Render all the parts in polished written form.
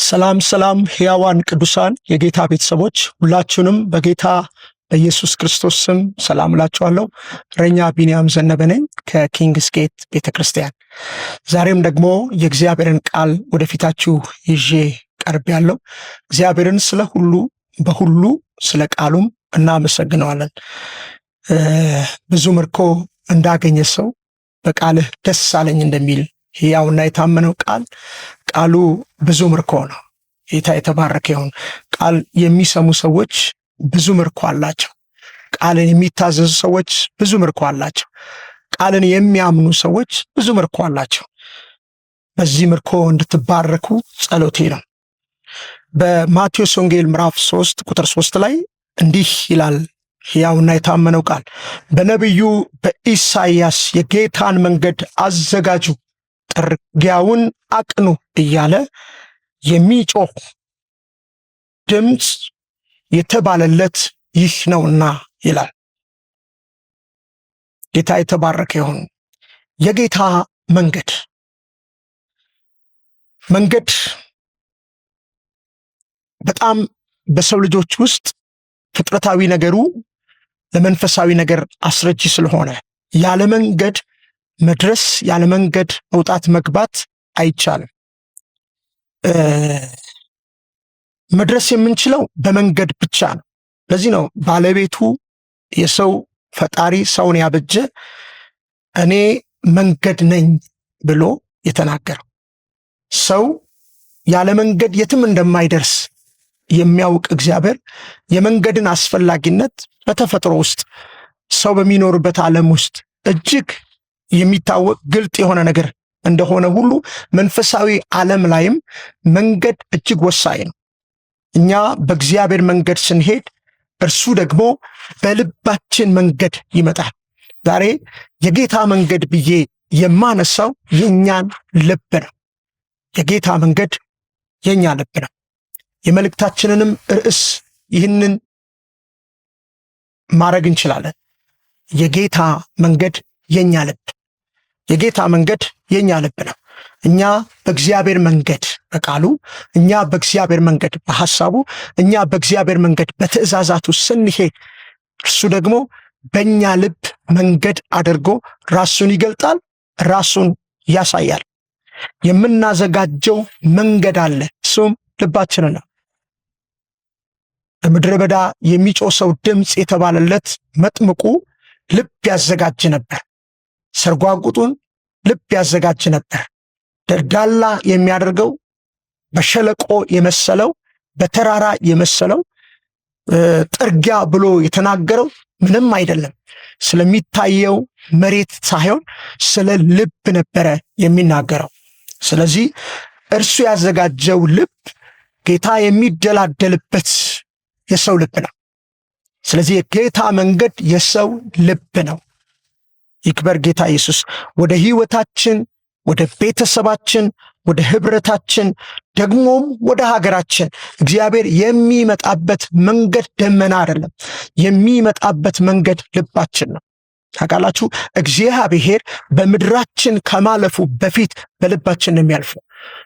ሰላም ሰላም ሕያዋን ቅዱሳን የጌታ ቤተሰቦች ሁላችሁንም በጌታ በኢየሱስ ክርስቶስ ስም ሰላም እላችኋለሁ። እረኛ ቢንያም ዘነበ ነኝ ከኪንግስ ጌት ቤተክርስቲያን። ዛሬም ደግሞ የእግዚአብሔርን ቃል ወደፊታችሁ ይዤ ቀርቤያለሁ። እግዚአብሔርን ስለ ሁሉ በሁሉ ስለ ቃሉም እናመሰግነዋለን። ብዙ ምርኮ እንዳገኘ ሰው በቃልህ ደስ አለኝ እንደሚል ሕያውና የታመነው ቃሉ ብዙ ምርኮ ነው። ጌታ የተባረከ ይሁን። ቃል የሚሰሙ ሰዎች ብዙ ምርኮ አላቸው። ቃልን የሚታዘዙ ሰዎች ብዙ ምርኮ አላቸው። ቃልን የሚያምኑ ሰዎች ብዙ ምርኮ አላቸው። በዚህ ምርኮ እንድትባረኩ ጸሎቴ ነው። በማቴዎስ ወንጌል ምዕራፍ 3 ቁጥር 3 ላይ እንዲህ ይላል ሕያውና የታመነው ቃል፣ በነቢዩ በኢሳይያስ የጌታን መንገድ አዘጋጁ፣ ጥርጊያውን አቅኑ እያለ የሚጮህ ድምፅ የተባለለት ይህ ነውና ይላል። ጌታ የተባረከ ይሁን። የጌታ መንገድ በጣም በሰው ልጆች ውስጥ ፍጥረታዊ ነገሩ ለመንፈሳዊ ነገር አስረጂ ስለሆነ ያለ መንገድ መድረስ፣ ያለ መንገድ መውጣት መግባት አይቻልም። መድረስ የምንችለው በመንገድ ብቻ ነው። ለዚህ ነው ባለቤቱ የሰው ፈጣሪ ሰውን ያበጀ እኔ መንገድ ነኝ ብሎ የተናገረው። ሰው ያለ መንገድ የትም እንደማይደርስ የሚያውቅ እግዚአብሔር የመንገድን አስፈላጊነት በተፈጥሮ ውስጥ ሰው በሚኖርበት ዓለም ውስጥ እጅግ የሚታወቅ ግልጥ የሆነ ነገር እንደሆነ ሁሉ መንፈሳዊ ዓለም ላይም መንገድ እጅግ ወሳኝ ነው። እኛ በእግዚአብሔር መንገድ ስንሄድ እርሱ ደግሞ በልባችን መንገድ ይመጣል። ዛሬ የጌታ መንገድ ብዬ የማነሳው የኛን ልብ ነው። የጌታ መንገድ የኛ ልብ ነው። የመልእክታችንንም ርዕስ ይህንን ማድረግ እንችላለን። የጌታ መንገድ የኛ ልብ፣ የጌታ መንገድ የኛ ልብ ነው። እኛ በእግዚአብሔር መንገድ በቃሉ፣ እኛ በእግዚአብሔር መንገድ በሐሳቡ፣ እኛ በእግዚአብሔር መንገድ በትእዛዛቱ ስንሄድ እርሱ ደግሞ በእኛ ልብ መንገድ አድርጎ ራሱን ይገልጣል፣ ራሱን ያሳያል። የምናዘጋጀው መንገድ አለ፣ እሱም ልባችን ነው። በምድረ በዳ የሚጮህ ሰው ድምፅ የተባለለት መጥምቁ ልብ ያዘጋጅ ነበር። ሰርጓጉጡን ልብ ያዘጋጅ ነበር። ደርዳላ የሚያደርገው በሸለቆ የመሰለው በተራራ የመሰለው ጥርጊያ ብሎ የተናገረው ምንም አይደለም። ስለሚታየው መሬት ሳይሆን ስለ ልብ ነበረ የሚናገረው። ስለዚህ እርሱ ያዘጋጀው ልብ ጌታ የሚደላደልበት የሰው ልብ ነው። ስለዚህ የጌታ መንገድ የሰው ልብ ነው። ይክበር ጌታ ኢየሱስ። ወደ ሕይወታችን፣ ወደ ቤተሰባችን፣ ወደ ህብረታችን፣ ደግሞም ወደ ሀገራችን እግዚአብሔር የሚመጣበት መንገድ ደመና አይደለም። የሚመጣበት መንገድ ልባችን ነው። ታውቃላችሁ፣ እግዚአብሔር በምድራችን ከማለፉ በፊት በልባችን ነው የሚያልፈው።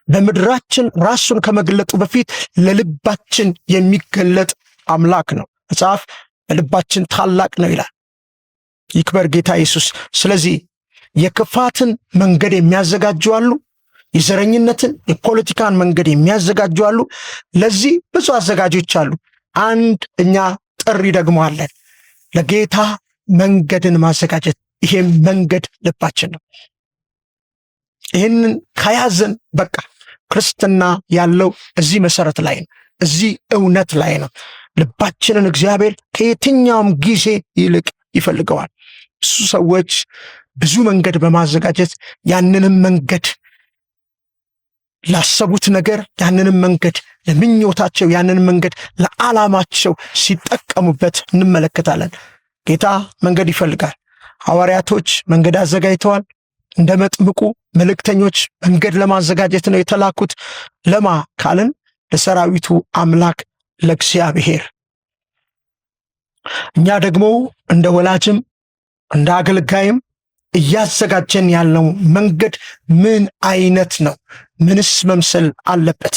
በምድራችን ራሱን ከመግለጡ በፊት ለልባችን የሚገለጥ አምላክ ነው። መጽሐፍ በልባችን ታላቅ ነው ይላል። ይክበር ጌታ ኢየሱስ። ስለዚህ የክፋትን መንገድ የሚያዘጋጁ አሉ፣ የዘረኝነትን የፖለቲካን መንገድ የሚያዘጋጁ አሉ። ለዚህ ብዙ አዘጋጆች አሉ። አንድ እኛ ጥሪ ደግሞ አለን፣ ለጌታ መንገድን ማዘጋጀት። ይሄም መንገድ ልባችን ነው። ይህንን ከያዘን በቃ ክርስትና ያለው እዚህ መሰረት ላይ ነው፣ እዚህ እውነት ላይ ነው። ልባችንን እግዚአብሔር ከየትኛውም ጊዜ ይልቅ ይፈልገዋል። ብዙ ሰዎች ብዙ መንገድ በማዘጋጀት ያንንም መንገድ ላሰቡት ነገር፣ ያንንም መንገድ ለምኞታቸው፣ ያንንም መንገድ ለዓላማቸው ሲጠቀሙበት እንመለከታለን። ጌታ መንገድ ይፈልጋል። ሐዋርያቶች መንገድ አዘጋጅተዋል። እንደ መጥምቁ መልእክተኞች መንገድ ለማዘጋጀት ነው የተላኩት። ለማ ካልን ለሰራዊቱ አምላክ ለእግዚአብሔር። እኛ ደግሞ እንደ ወላጅም እንደ አገልጋይም እያዘጋጀን ያለው መንገድ ምን አይነት ነው? ምንስ መምሰል አለበት?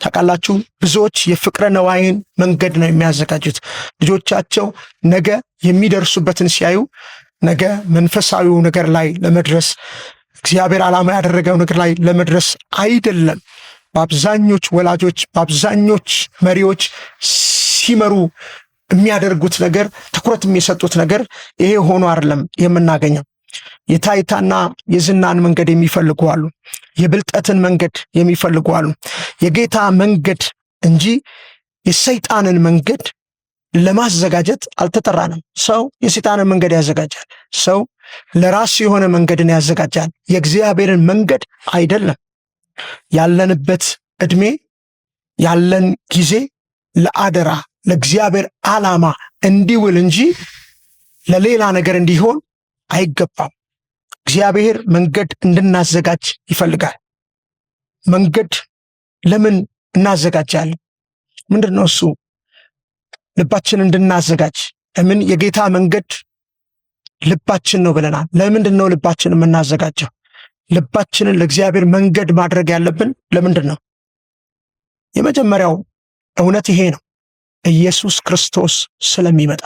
ታውቃላችሁ፣ ብዙዎች የፍቅረ ነዋይን መንገድ ነው የሚያዘጋጁት። ልጆቻቸው ነገ የሚደርሱበትን ሲያዩ ነገ መንፈሳዊው ነገር ላይ ለመድረስ እግዚአብሔር ዓላማ ያደረገው ነገር ላይ ለመድረስ አይደለም። በአብዛኞች ወላጆች፣ በአብዛኞች መሪዎች ሲመሩ የሚያደርጉት ነገር፣ ትኩረት የሚሰጡት ነገር ይሄ ሆኖ አይደለም የምናገኘው። የታይታና የዝናን መንገድ የሚፈልጉ አሉ። የብልጠትን መንገድ የሚፈልጉ አሉ። የጌታ መንገድ እንጂ የሰይጣንን መንገድ ለማዘጋጀት አልተጠራንም። ሰው የሰይጣንን መንገድ ያዘጋጃል። ሰው ለራሱ የሆነ መንገድን ያዘጋጃል፣ የእግዚአብሔርን መንገድ አይደለም። ያለንበት ዕድሜ ያለን ጊዜ ለአደራ ለእግዚአብሔር ዓላማ እንዲውል እንጂ ለሌላ ነገር እንዲሆን አይገባም። እግዚአብሔር መንገድ እንድናዘጋጅ ይፈልጋል። መንገድ ለምን እናዘጋጃለን? ምንድን ነው እሱ? ልባችን እንድናዘጋጅ። ለምን? የጌታ መንገድ ልባችን ነው ብለናል። ለምንድን ነው ልባችን የምናዘጋጀው? ልባችንን ለእግዚአብሔር መንገድ ማድረግ ያለብን ለምንድን ነው? የመጀመሪያው እውነት ይሄ ነው። ኢየሱስ ክርስቶስ ስለሚመጣ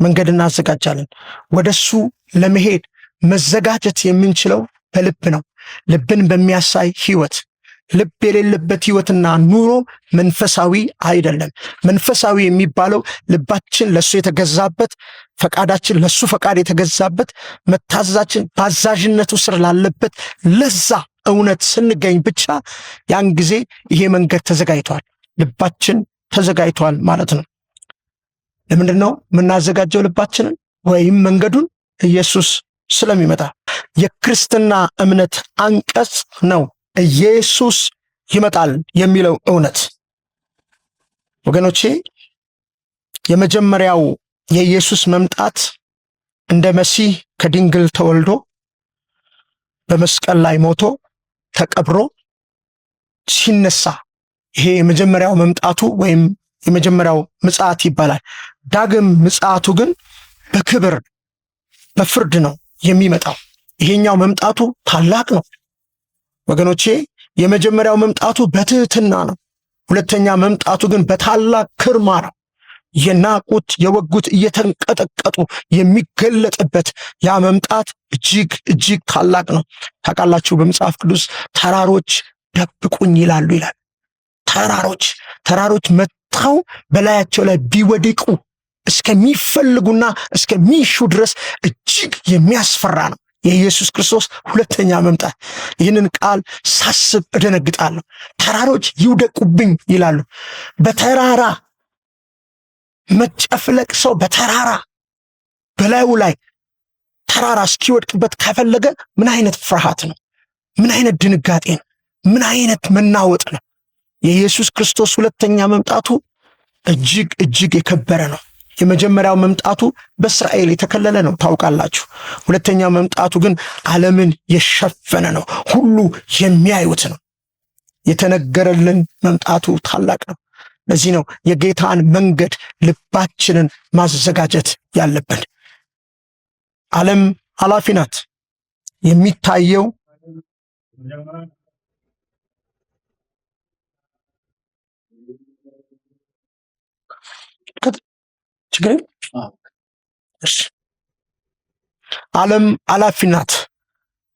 መንገድ እናዘጋጃለን። ወደሱ ለመሄድ መዘጋጀት የምንችለው በልብ ነው። ልብን በሚያሳይ ህይወት። ልብ የሌለበት ህይወትና ኑሮ መንፈሳዊ አይደለም። መንፈሳዊ የሚባለው ልባችን ለሱ የተገዛበት፣ ፈቃዳችን ለሱ ፈቃድ የተገዛበት፣ መታዘዛችን በአዛዥነቱ ስር ላለበት ለዛ እውነት ስንገኝ ብቻ ያን ጊዜ ይሄ መንገድ ተዘጋጅቷል፣ ልባችን ተዘጋጅቷል ማለት ነው። ለምንድን ነው የምናዘጋጀው ልባችንን ወይም መንገዱን? ኢየሱስ ስለሚመጣ። የክርስትና እምነት አንቀጽ ነው ኢየሱስ ይመጣል የሚለው እውነት። ወገኖቼ፣ የመጀመሪያው የኢየሱስ መምጣት እንደ መሲህ ከድንግል ተወልዶ በመስቀል ላይ ሞቶ ተቀብሮ ሲነሳ፣ ይሄ የመጀመሪያው መምጣቱ ወይም የመጀመሪያው ምጽአት ይባላል። ዳግም ምጽአቱ ግን በክብር በፍርድ ነው የሚመጣው። ይሄኛው መምጣቱ ታላቅ ነው ወገኖቼ። የመጀመሪያው መምጣቱ በትህትና ነው። ሁለተኛ መምጣቱ ግን በታላቅ ክርማ ነው። የናቁት የወጉት እየተንቀጠቀጡ የሚገለጥበት ያ መምጣት እጅግ እጅግ ታላቅ ነው። ታውቃላችሁ፣ በመጽሐፍ ቅዱስ ተራሮች ደብቁኝ ይላሉ ይላል። ተራሮች መጥተው በላያቸው ላይ ቢወድቁ እስከሚፈልጉና እስከሚሹ ድረስ እጅግ የሚያስፈራ ነው የኢየሱስ ክርስቶስ ሁለተኛ መምጣት። ይህንን ቃል ሳስብ እደነግጣለሁ። ተራሮች ይውደቁብኝ ይላሉ። በተራራ መጨፍለቅ፣ ሰው በተራራ በላዩ ላይ ተራራ እስኪወድቅበት ከፈለገ ምን አይነት ፍርሃት ነው? ምን አይነት ድንጋጤ ነው? ምን አይነት መናወጥ ነው? የኢየሱስ ክርስቶስ ሁለተኛ መምጣቱ እጅግ እጅግ የከበረ ነው። የመጀመሪያው መምጣቱ በእስራኤል የተከለለ ነው፣ ታውቃላችሁ። ሁለተኛው መምጣቱ ግን ዓለምን የሸፈነ ነው፣ ሁሉ የሚያዩት ነው። የተነገረልን መምጣቱ ታላቅ ነው። ለዚህ ነው የጌታን መንገድ ልባችንን ማዘጋጀት ያለብን። ዓለም ኃላፊ ናት። የሚታየው ችግር ዓለም ኃላፊ ናት።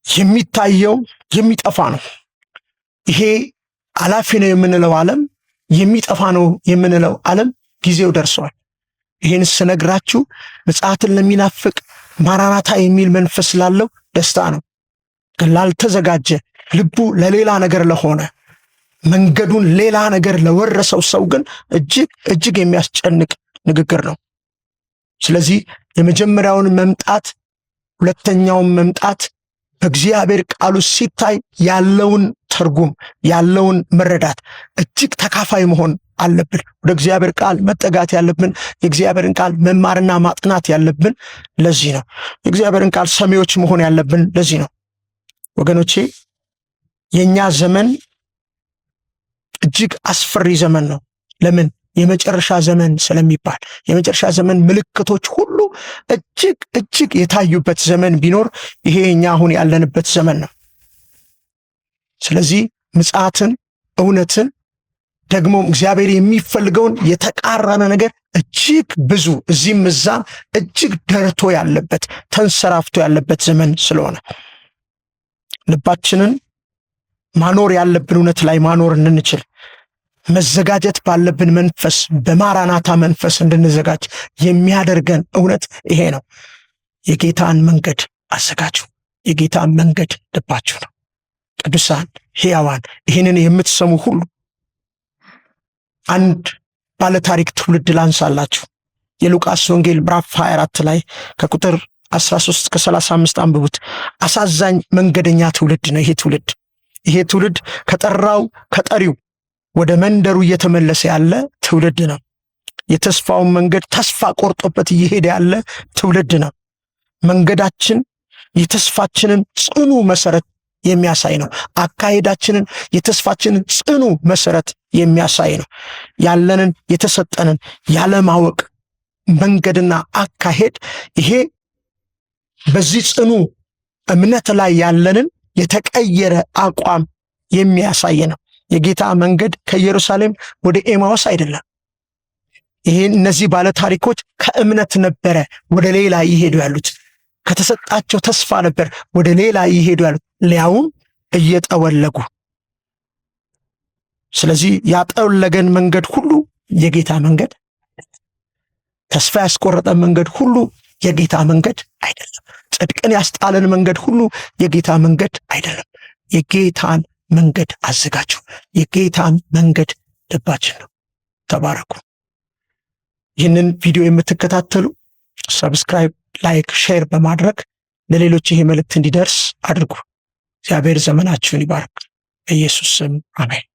የሚታየው የሚጠፋ ነው። ይሄ ኃላፊ ነው የምንለው ዓለም፣ የሚጠፋ ነው የምንለው ዓለም ጊዜው ደርሷል። ይህን ስነግራችሁ ምጽአትን ለሚናፍቅ ማራናታ የሚል መንፈስ ላለው ደስታ ነው። ግን ላልተዘጋጀ፣ ልቡ ለሌላ ነገር ለሆነ፣ መንገዱን ሌላ ነገር ለወረሰው ሰው ግን እጅግ እጅግ የሚያስጨንቅ ንግግር ነው። ስለዚህ የመጀመሪያውን መምጣት፣ ሁለተኛውን መምጣት በእግዚአብሔር ቃሉ ሲታይ ያለውን ትርጉም ያለውን መረዳት እጅግ ተካፋይ መሆን አለብን። ወደ እግዚአብሔር ቃል መጠጋት ያለብን፣ የእግዚአብሔርን ቃል መማርና ማጥናት ያለብን ለዚህ ነው። የእግዚአብሔርን ቃል ሰሚዎች መሆን ያለብን ለዚህ ነው። ወገኖቼ፣ የኛ ዘመን እጅግ አስፈሪ ዘመን ነው። ለምን? የመጨረሻ ዘመን ስለሚባል። የመጨረሻ ዘመን ምልክቶች ሁሉ እጅግ እጅግ የታዩበት ዘመን ቢኖር ይሄ እኛ አሁን ያለንበት ዘመን ነው። ስለዚህ ምጽአትን፣ እውነትን ደግሞም እግዚአብሔር የሚፈልገውን የተቃረነ ነገር እጅግ ብዙ እዚህም እዛም እጅግ ደርቶ ያለበት ተንሰራፍቶ ያለበት ዘመን ስለሆነ ልባችንን ማኖር ያለብን እውነት ላይ ማኖር እንድንችል መዘጋጀት ባለብን መንፈስ በማራናታ መንፈስ እንድንዘጋጅ የሚያደርገን እውነት ይሄ ነው። የጌታን መንገድ አዘጋጁ። የጌታን መንገድ ልባችሁ ነው። ቅዱሳን ሕያዋን ይህንን የምትሰሙ ሁሉ አንድ ባለታሪክ ትውልድ ላንሳላችሁ። የሉቃስ ወንጌል ምዕራፍ 24 ላይ ከቁጥር 13 እስከ 35 አንብቡት። አሳዛኝ መንገደኛ ትውልድ ነው ይሄ ትውልድ ከጠሪው ወደ መንደሩ እየተመለሰ ያለ ትውልድ ነው። የተስፋውን መንገድ ተስፋ ቆርጦበት እየሄደ ያለ ትውልድ ነው። መንገዳችን የተስፋችንን ጽኑ መሰረት የሚያሳይ ነው። አካሄዳችንን የተስፋችንን ጽኑ መሰረት የሚያሳይ ነው። ያለንን የተሰጠንን ያለማወቅ መንገድና አካሄድ ይሄ በዚህ ጽኑ እምነት ላይ ያለንን የተቀየረ አቋም የሚያሳይ ነው። የጌታ መንገድ ከኢየሩሳሌም ወደ ኤማውስ አይደለም። እነዚህ ባለ ታሪኮች ከእምነት ነበረ ወደ ሌላ ይሄዱ ያሉት። ከተሰጣቸው ተስፋ ነበር ወደ ሌላ ይሄዱ ያሉት፣ ሊያውም እየጠወለጉ። ስለዚህ ያጠወለገን መንገድ ሁሉ የጌታ መንገድ፣ ተስፋ ያስቆረጠን መንገድ ሁሉ የጌታ መንገድ አይደለም። ጽድቅን ያስጣለን መንገድ ሁሉ የጌታ መንገድ አይደለም። የጌታን መንገድ አዘጋጁ። የጌታን መንገድ ልባችን ነው። ተባረኩ። ይህንን ቪዲዮ የምትከታተሉ ሰብስክራይብ፣ ላይክ፣ ሼር በማድረግ ለሌሎች ይሄ መልእክት እንዲደርስ አድርጉ። እግዚአብሔር ዘመናችሁን ይባርክ። በኢየሱስ ስም አሜን።